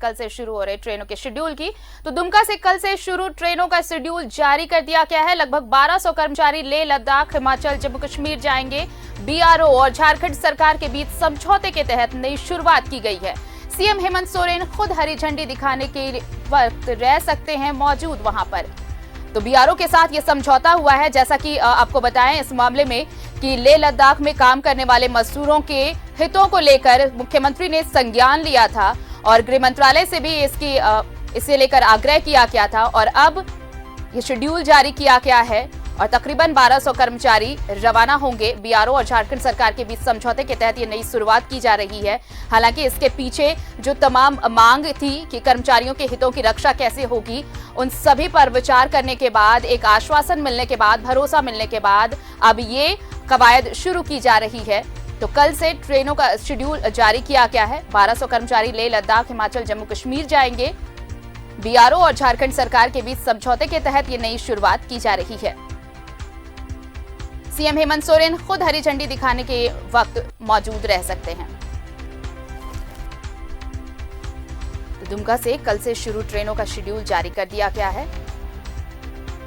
कल से शुरू हो रहे ट्रेनों के शेड्यूल की। तो दुमका से कल से शुरू ट्रेनों का शेड्यूल जारी कर दिया गया है। लगभग 1200 कर्मचारी लेह लद्दाख हिमाचल जम्मू कश्मीर जाएंगे। बीआरओ और झारखंड सरकार के बीच समझौते के तहत नई शुरुआत की गई है। सीएम हेमंत सोरेन खुद हरी झंडी दिखाने के वक्त रह सकते हैं मौजूद वहां पर। तो बीआरओ के साथ ये समझौता हुआ है, जैसा कि आपको बताएं इस मामले में कि लेह लद्दाख में काम करने वाले मजदूरों के हितों को लेकर मुख्यमंत्री ने संज्ञान लिया था और गृह मंत्रालय से भी इसे लेकर आग्रह किया गया था और अब ये शेड्यूल जारी किया गया है और तकरीबन 1200 कर्मचारी रवाना होंगे। बीआरओ और झारखंड सरकार के बीच समझौते के तहत ये नई शुरुआत की जा रही है। हालांकि इसके पीछे जो तमाम मांग थी कि कर्मचारियों के हितों की रक्षा कैसे होगी, उन सभी पर विचार करने के बाद, एक आश्वासन मिलने के बाद, भरोसा मिलने के बाद अब ये कवायद शुरू की जा रही है। तो कल से ट्रेनों का शेड्यूल जारी किया गया है। 1200 कर्मचारी लेह लद्दाख हिमाचल जम्मू कश्मीर जाएंगे। बीआरओ और झारखंड सरकार के बीच समझौते के तहत ये नई शुरुआत की जा रही है। सीएम हेमंत सोरेन खुद हरी झंडी दिखाने के वक्त मौजूद रह सकते हैं। तो दुमका से कल से शुरू ट्रेनों का शेड्यूल जारी कर दिया गया है।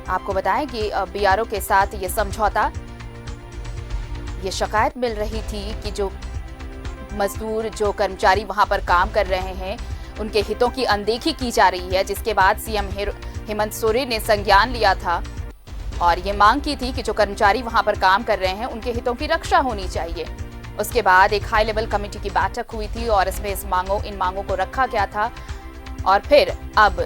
आपको बताएं कि बीआरओ के साथ ये समझौता, ये शिकायत मिल रही थी कि जो मजदूर, जो कर्मचारी वहां पर काम कर रहे हैं, उनके हितों की अनदेखी की जा रही है, जिसके बाद सीएम हेमंत सोरेन ने संज्ञान लिया था और ये मांग की थी कि जो कर्मचारी वहां पर काम कर रहे हैं उनके हितों की रक्षा होनी चाहिए। उसके बाद एक हाई लेवल कमेटी की बैठक हुई थी और इसमें इन मांगों को रखा गया था और फिर अब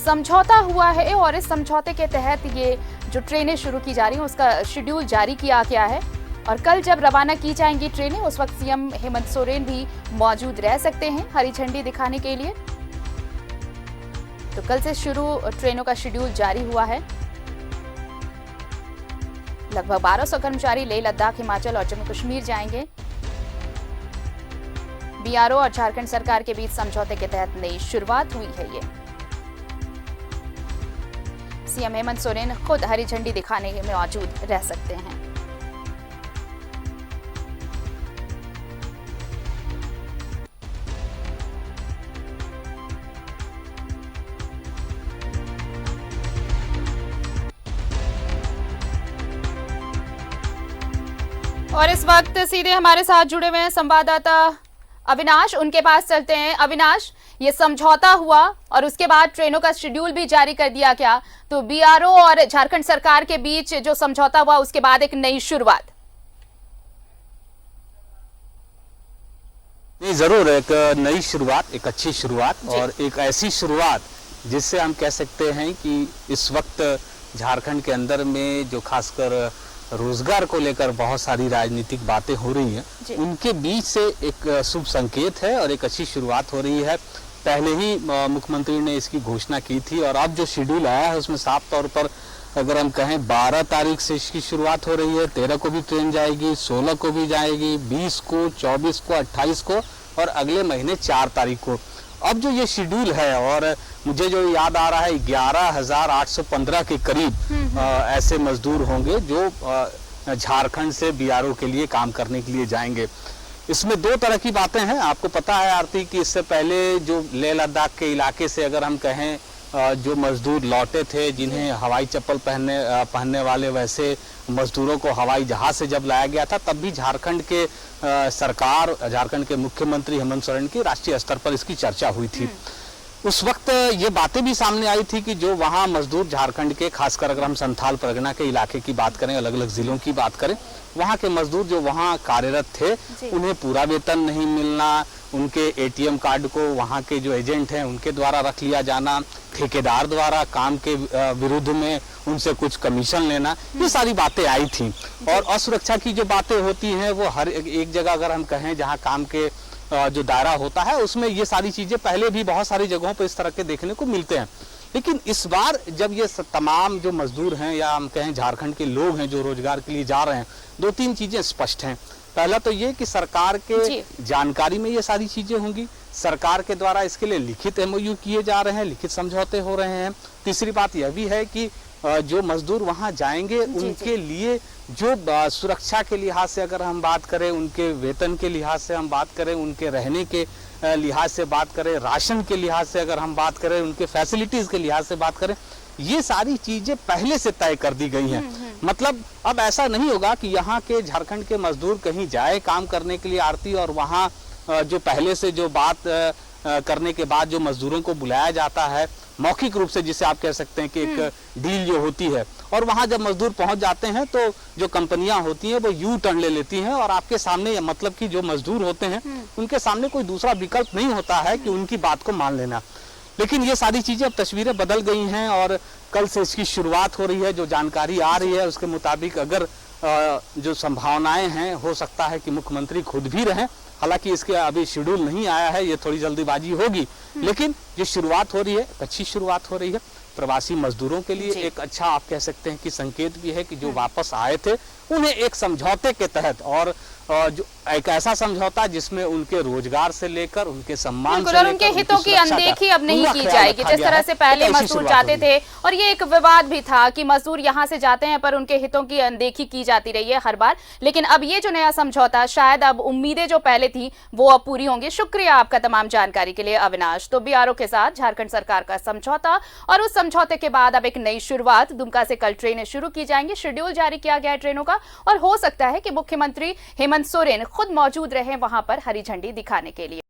समझौता हुआ है और इस समझौते के तहत ये जो ट्रेनें शुरू की जा रही हैं उसका शेड्यूल जारी किया गया है। और कल जब रवाना की जाएंगी ट्रेनें, उस वक्त सीएम हेमंत सोरेन भी मौजूद रह सकते हैं हरी झंडी दिखाने के लिए। तो कल से शुरू ट्रेनों का शेड्यूल जारी हुआ है। लगभग 1200 कर्मचारी लेह लद्दाख हिमाचल और जम्मू कश्मीर जाएंगे। बीआरओ और झारखंड सरकार के बीच समझौते के तहत नई शुरुआत हुई है। ये सीएम हेमंत सोरेन खुद हरी झंडी दिखाने में मौजूद रह सकते हैं। और इस वक्त सीधे हमारे साथ जुड़े हुए हैं संवाददाता अविनाश, उनके पास चलते हैं। अविनाश, ये समझौता हुआ और उसके बाद ट्रेनों का शेड्यूल भी जारी कर दिया गया, तो बीआरओ और झारखंड सरकार के बीच जो समझौता हुआ उसके बाद एक नई शुरुआत। नहीं, जरूर एक नई शुरुआत, एक अच्छी शुरुआत और एक ऐसी शुरुआत जिससे हम कह सकते हैं कि इस वक्त झारखंड के अंदर में जो खासकर रोजगार को लेकर बहुत सारी राजनीतिक बातें हो रही हैं, उनके बीच से एक शुभ संकेत है और एक अच्छी शुरुआत हो रही है। पहले ही मुख्यमंत्री ने इसकी घोषणा की थी और अब जो शेड्यूल आया है उसमें साफ तौर पर अगर हम कहें 12 तारीख से इसकी शुरुआत हो रही है, 13 को भी ट्रेन जाएगी, 16 को भी जाएगी, 20 को, 24 को, 28 को और अगले महीने 4 तारीख को। अब जो ये शेड्यूल है और मुझे जो याद आ रहा है 11,815 के करीब ऐसे मजदूर होंगे जो झारखंड से बीआरओ के लिए काम करने के लिए जाएंगे। इसमें दो तरह की बातें हैं। आपको पता है आरती कि इससे पहले जो लेह लद्दाख के इलाके से अगर हम कहें जो मजदूर लौटे थे, जिन्हें हवाई चप्पल पहनने वाले वैसे मजदूरों को हवाई जहाज से जब लाया गया था, तब भी झारखंड के सरकार, झारखंड के मुख्यमंत्री हेमंत सोरेन की राष्ट्रीय स्तर पर इसकी चर्चा हुई थी। उस वक्त ये बातें भी सामने आई थी कि जो वहाँ मजदूर झारखंड के, खासकर अगर हम संथाल परगना के इलाके की बात करें, अलग अलग जिलों की बात करें, वहाँ के मजदूर जो वहाँ कार्यरत थे उन्हें पूरा वेतन नहीं मिलना, उनके एटीएम कार्ड को वहाँ के जो एजेंट हैं उनके द्वारा रख लिया जाना, ठेकेदार द्वारा काम के विरुद्ध में उनसे कुछ कमीशन लेना, ये सारी बातें आई थी। और असुरक्षा की जो बातें होती हैं वो हर एक जगह अगर हम कहें जहाँ काम के जो दायरा होता है उसमें ये सारी चीजें पहले भी बहुत सारी जगहों पर इस तरह के देखने को मिलते हैं। लेकिन इस बार जब ये तमाम जो मजदूर हैं या हम कहें झारखंड के लोग हैं जो रोजगार के लिए जा रहे हैं, दो तीन चीजें स्पष्ट हैं। पहला तो ये कि सरकार के जानकारी में ये सारी चीजें होंगी, सरकार के द्वारा इसके लिए लिखित एमओयू किए जा रहे हैं, लिखित समझौते हो रहे हैं। तीसरी बात यह भी है कि जो मजदूर वहां जाएंगे उनके लिए जो सुरक्षा के लिहाज से अगर हम बात करें, उनके वेतन के लिहाज से हम बात करें, उनके रहने के लिहाज से बात करें, राशन के लिहाज से अगर हम बात करें, उनके फैसिलिटीज के लिहाज से बात करें, ये सारी चीजें पहले से तय कर दी गई हैं। मतलब अब ऐसा नहीं होगा कि यहाँ के झारखंड के मजदूर कहीं जाए काम करने के लिए आरती, और वहाँ जो पहले से जो बात करने के बाद जो मजदूरों को बुलाया जाता है मौखिक रूप से, जिसे आप कह सकते हैं कि एक डील जो होती है, और वहां जब मजदूर पहुंच जाते हैं तो जो कंपनियां होती हैं वो यू टर्न ले लेती हैं, और आपके सामने, मतलब कि जो मजदूर होते हैं उनके सामने कोई दूसरा विकल्प नहीं होता है कि उनकी बात को मान लेना। लेकिन ये सारी चीजें, अब तस्वीरें बदल गई हैं और कल से इसकी शुरुआत हो रही है। जो जानकारी आ रही है उसके मुताबिक अगर जो संभावनाएं हैं, हो सकता है कि मुख्यमंत्री खुद भी रहें। हालांकि इसके अभी शेड्यूल नहीं आया है, ये थोड़ी जल्दीबाजी होगी, लेकिन ये शुरुआत हो रही है, अच्छी शुरुआत हो रही है। प्रवासी मजदूरों के लिए एक अच्छा, आप कह सकते हैं कि संकेत भी है कि जो वापस आए थे उन्हें एक समझौते के तहत, और जो एक ऐसा समझौता जिसमें उनके रोजगार से लेकर उनके सम्मान से लेकर उनके हितों की अनदेखी अब नहीं की जाएगी, जिस तरह से पहले मजदूर जाते थे। और ये एक विवाद भी था कि मजदूर यहाँ से जाते हैं पर उनके हितों की अनदेखी की जाती रही है हर बार। लेकिन अब ये जो नया समझौता, शायद अब उम्मीदें जो पहले थी वो अब पूरी होंगी। शुक्रिया आपका तमाम जानकारी के लिए अविनाश। तो बीआरओ के साथ झारखंड सरकार का समझौता, और उस समझौते के बाद अब एक नई शुरुआत। दुमका से कल ट्रेनें शुरू की जाएंगी, शेड्यूल जारी किया गया है ट्रेनों का, और हो सकता है कि मुख्यमंत्री हेमंत सोरेन खुद मौजूद रहे वहां पर हरी झंडी दिखाने के लिए।